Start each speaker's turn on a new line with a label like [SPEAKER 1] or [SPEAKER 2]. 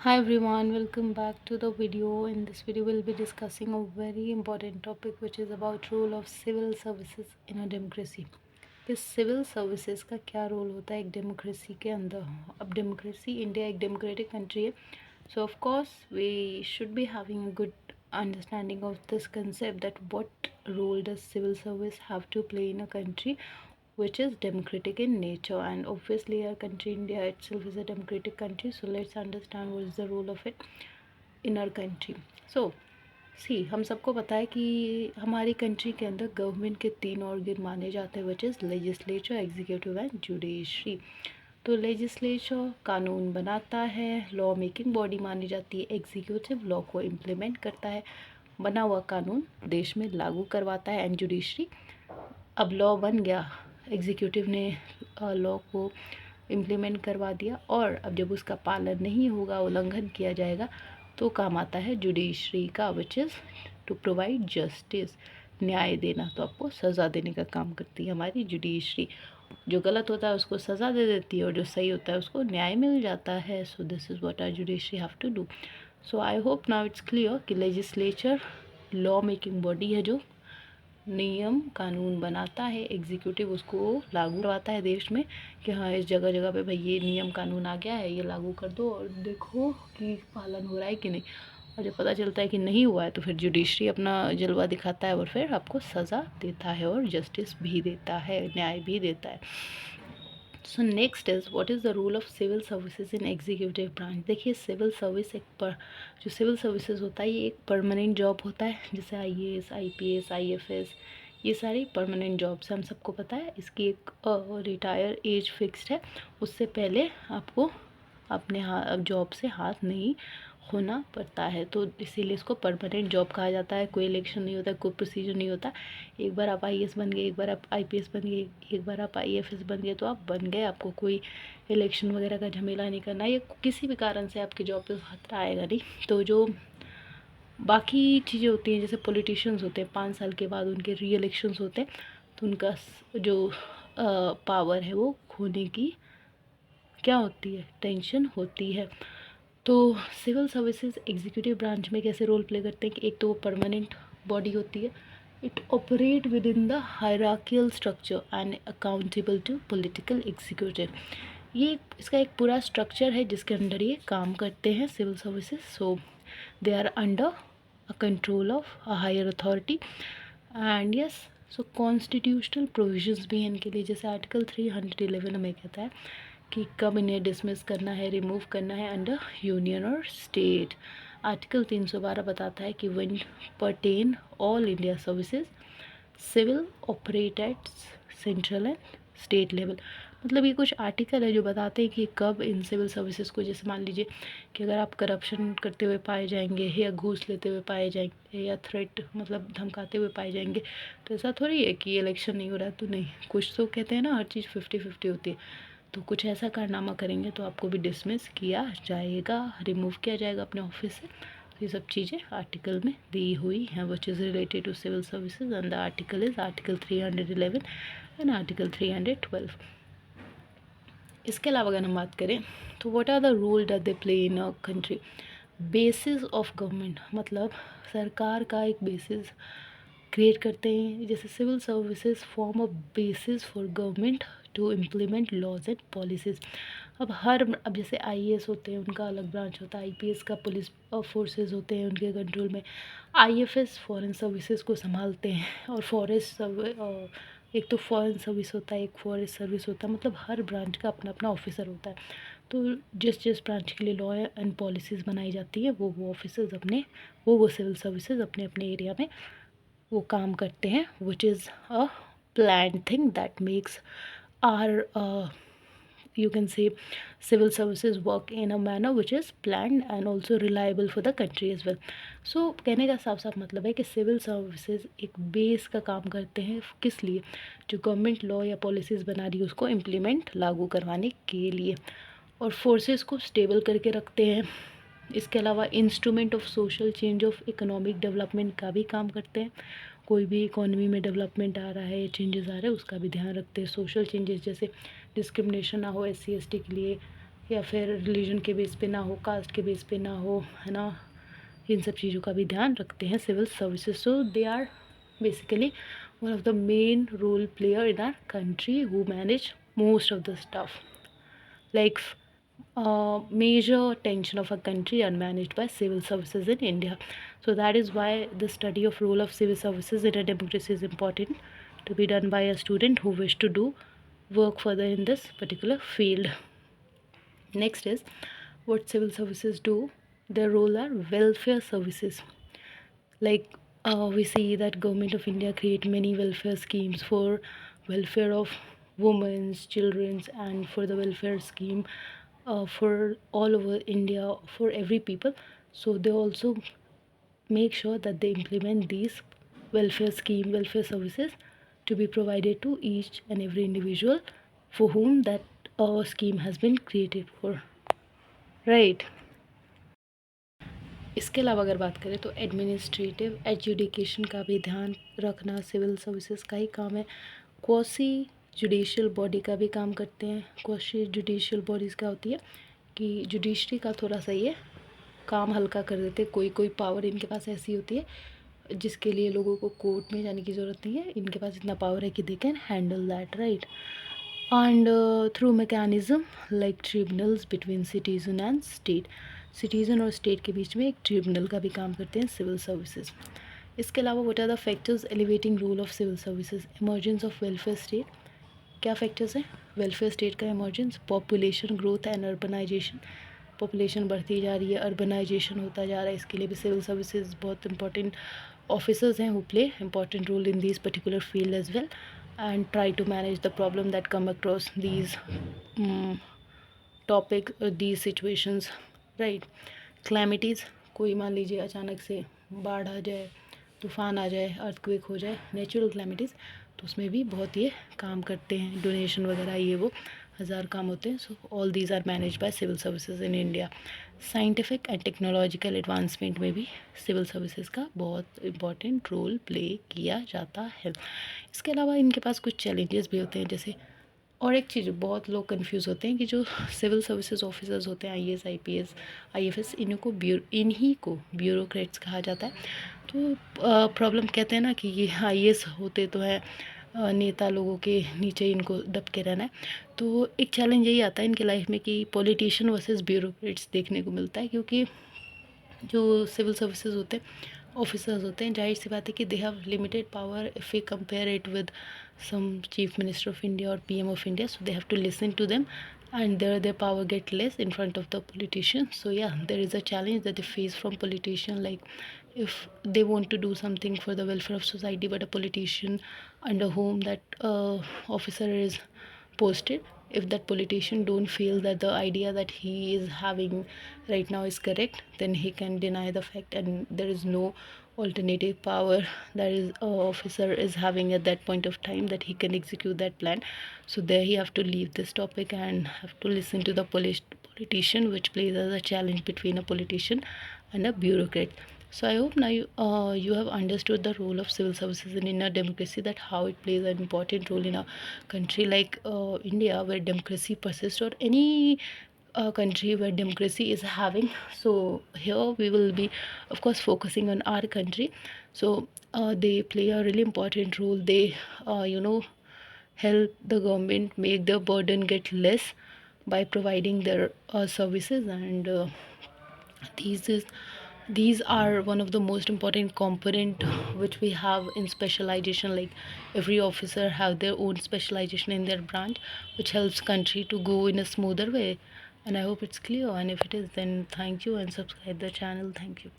[SPEAKER 1] Hi everyone, welcome back to the video. In this video we'll be discussing a very important topic which is about role of civil services in a democracy. कि civil services का क्या role होता है एक democracy के अंदर. अब democracy India एक डेमोक्रेटिक कंट्री है, so of course we should be having a good understanding of this concept that what role does civil service have to play in a country which is democratic in nature. And obviously our country India itself is a democratic country, so let's understand what is the role of it in our country. So सी हम सबको पता है कि हमारी country के अंदर government के 3 organ माने जाते हैं which is legislature, executive and judiciary. तो लेजिस्लेचर कानून बनाता है, लॉ मेकिंग बॉडी मानी जाती है, एग्जीक्यूटिव लॉ को इम्प्लीमेंट करता है, बना हुआ कानून देश में लागू करवाता है, एंड जुडिशरी अब लॉ बन गया, एग्जीक्यूटिव ने लॉ को इम्प्लीमेंट करवा दिया, और अब जब उसका पालन नहीं होगा, उल्लंघन किया जाएगा, तो काम आता है जुडिशरी का which is to provide justice, न्याय देना. तो आपको सज़ा देने का काम करती है हमारी जुडिशरी. जो गलत होता है उसको सज़ा दे देती है और जो सही होता है उसको न्याय मिल जाता है. So this is what our judiciary have to do. So I hope now it's clear कि लेजिस्लेचर लॉ मेकिंग बॉडी है जो नियम कानून बनाता है, एग्जीक्यूटिव उसको लागू करवाता है देश में कि हाँ इस जगह जगह पे भाई ये नियम कानून आ गया है, ये लागू कर दो और देखो कि पालन हो रहा है कि नहीं. और जब पता चलता है कि नहीं हुआ है तो फिर जुडिशरी अपना जलवा दिखाता है और फिर आपको सज़ा देता है और जस्टिस भी देता है, न्याय भी देता है. So next is what is the role of civil services in executive branch. देखिए सिविल सर्विस जो सिविल सर्विसेज होता है ये एक परमानेंट जॉब होता है, जैसे IAS, IPS, IFS, ये सारी परमानेंट जॉब्स हम सबको पता है. इसकी एक रिटायर एज फिक्स्ड है, उससे पहले आपको अपने जॉब से हाथ नहीं होना पड़ता है, तो इसीलिए इसको परमानेंट जॉब कहा जाता है. कोई इलेक्शन नहीं होता, कोई प्रोसीजर नहीं होता. एक बार आप IAS बन गए, एक बार आप IPS बन गए, एक बार आप IFS बन गए तो आप बन गए. आपको कोई इलेक्शन वगैरह का झमेला नहीं करना, या किसी भी कारण से आपकी जॉब पे खतरा आएगा नहीं. तो जो बाकी चीज़ें होती हैं, जैसे पॉलिटिशियंस होते हैं 5 साल के बाद उनके री इलेक्शंस होते हैं, तो उनका जो पावर है वो खोने की क्या होती है, टेंशन होती है. तो सिविल सर्विसेज एग्जीक्यूटिव ब्रांच में कैसे रोल प्ले करते हैं कि एक तो वो परमानेंट बॉडी होती है, it operate within the hierarchical structure and accountable to political executive. ये इसका एक पूरा स्ट्रक्चर है जिसके अंडर ये काम करते हैं civil services. So they are under a control of a higher authority and yes. So constitutional provisions भी हैं इनके लिए, जैसे आर्टिकल 311 हमें कहता है कि कब इन्हें डिसमिस करना है, रिमूव करना है अंडर यूनियन और स्टेट. आर्टिकल 312 बताता है कि when pertain all India services civil operate at central and state level. मतलब ये कुछ आर्टिकल है जो बताते हैं कि कब इन सिविल सर्विसेज को, जैसे मान लीजिए कि अगर आप करप्शन करते हुए पाए जाएंगे या घूस लेते हुए पाए जाएंगे या थ्रेट मतलब धमकाते हुए पाए जाएंगे, तो ऐसा थोड़ी है कि इलेक्शन नहीं हो रहा तो नहीं. कुछ तो कहते हैं ना हर चीज़ 50-50 होती है, तो कुछ ऐसा कारनामा करेंगे तो आपको भी डिसमिस किया जाएगा, रिमूव किया जाएगा अपने ऑफिस से. तो ये सब चीज़ें आर्टिकल में दी हुई हैं which is related to civil services, and the article is article 311 and article 312. इसके अलावा अगर हम बात करें तो what are the role that they play in a country. Basis of government मतलब सरकार का एक बेसिस क्रिएट करते हैं, जैसे civil services form a basis for government to implement laws and policies. अब जैसे IAS होते हैं उनका अलग ब्रांच होता है, IPS का पुलिस फोर्सेस होते हैं उनके कंट्रोल में, IFS फॉरेन सर्विसेज को संभालते हैं, और एक तो फॉरेन सर्विस होता है, एक फॉरेस्ट सर्विस होता है, मतलब हर ब्रांच का अपना अपना ऑफिसर होता है. तो जिस जिस ब्रांच के लिए लॉ एंड पॉलिसीज़ बनाई जाती है वो ऑफिसर्स अपने वो सिविल सर्विसेज अपने अपने एरिया में वो काम करते हैं, which is a plan thing that makes are you can say civil services work in a manner which is planned and also reliable for the country as well. So कहने का साफ साफ मतलब है कि सिविल सर्विसेज एक base का काम करते हैं, किस लिए, जो गवर्नमेंट लॉ या पॉलिसीज़ बना रही है उसको इम्प्लीमेंट लागू करवाने के लिए, और फोर्सेस को स्टेबल करके रखते हैं. इसके अलावा instrument of social change of economic development का भी काम करते हैं. कोई भी इकोनॉमी में डेवलपमेंट आ रहा है, चेंजेस आ रहे हैं, उसका भी ध्यान रखते हैं. सोशल चेंजेस जैसे डिस्क्रिमिनेशन ना हो SC ST के लिए, या फिर रिलीजन के बेस पे ना हो, कास्ट के बेस पे ना हो, है ना। इन सब चीज़ों का भी ध्यान रखते हैं civil services. So they are basically one of the main role player in our country who manage most of the stuff, like major tension of a country are managed by civil services in India. So that is why the study of role of civil services in a democracy is important to be done by a student who wish to do work further in this particular field. Next is what civil services do. Their role are welfare services. Like we see that government of India create many welfare schemes for welfare of women's, children's, and for the welfare scheme for all over India for every people. So they also make sure that they implement these welfare services to be provided to each and every individual for whom that scheme has been created for, right. इसके अलावा अगर बात करें तो administrative adjudication का भी ध्यान रखना सिविल सर्विसेज का ही काम है। क्वासी जुडिशियल बॉडी का भी काम करते हैं। क्वासी जुडिशियल बॉडीज़ क्या होती है कि जुडिशरी का थोड़ा सा ये काम हल्का कर देते हैं। कोई कोई पावर इनके पास ऐसी होती है जिसके लिए लोगों को कोर्ट में जाने की ज़रूरत नहीं है, इनके पास इतना पावर है कि they can handle that, right. And through mechanism like tribunals between citizen and state, citizen और स्टेट के बीच में एक ट्रिब्यूनल का भी काम करते हैं सिविल सर्विसेज। इसके अलावा what are the factors elevating role of civil services. Emergence of welfare state, क्या फैक्टर्स हैं वेलफेयर स्टेट का emergence? Population growth and urbanisation, population बढ़ती जा रही है, अर्बनाइजेशन होता जा रहा है, इसके लिए भी सिविल सर्विसेज बहुत इंपॉर्टेंट ऑफिसर्स हैं who play important role in this particular field as well and try to manage the problem that come across these topic these situations, right. Calamities, कोई मान लीजिए अचानक से बाढ़ आ जाए, तूफ़ान आ जाए, अर्थक्वेक हो जाए, नेचुरल क्लैमिटीज़, तो उसमें भी बहुत ये काम करते हैं, डोनेशन वगैरह ये वो हज़ार काम होते हैं। So all these are manage by civil services in India. Scientific and technological advancement में भी सिविल सर्विसेज का बहुत इंपॉर्टेंट रोल प्ले किया जाता है। इसके अलावा इनके पास कुछ चैलेंजेस भी होते हैं, जैसे और एक चीज़ बहुत लोग कंफ्यूज होते हैं कि जो सिविल सर्विसेज ऑफिसर्स होते हैं आईएएस, आईपीएस, आईएफएस, इन्हीं को ब्यूरोक्रेट्स कहा जाता है। तो प्रॉब्लम कहते हैं ना कि ये आईएएस होते तो है नेता लोगों के नीचे इनको दब के रहना है। तो एक चैलेंज यही आता है इनके लाइफ में कि पॉलिटिशियन वर्सेस ब्यूरोक्रेट्स देखने को मिलता है, क्योंकि जो सिविल सर्विसेज होते हैं ऑफिसर्स होते हैं, जाहिर सी बात है कि they have limited power if we compare it with some chief minister of India और PM of India, so they have to listen to them and their power get less in front of the politician. So yeah, there is a challenge that they face from politician, like if they want to do something for the welfare of society but a politician under whom that officer is posted, if that politician don't feel that the idea that he is having right now is correct, then he can deny the fact and there is no alternative power that is officer is having at that point of time that he can execute that plan. So there he have to leave this topic and have to listen to the politician, which plays as a challenge between a politician and a bureaucrat. So I hope now you have understood the role of civil services in a democracy, that how it plays an important role in a country like India, where democracy persists, or any country where democracy is having. So here we will be of course focusing on our country. So they play a really important role. They help the government make the burden get less by providing their services, and these is these are one of the most important component which we have in specialization. Like every officer have their own specialization in their branch, which helps country to go in a smoother way. And I hope it's clear, and if it is, then thank you and subscribe the channel. Thank you.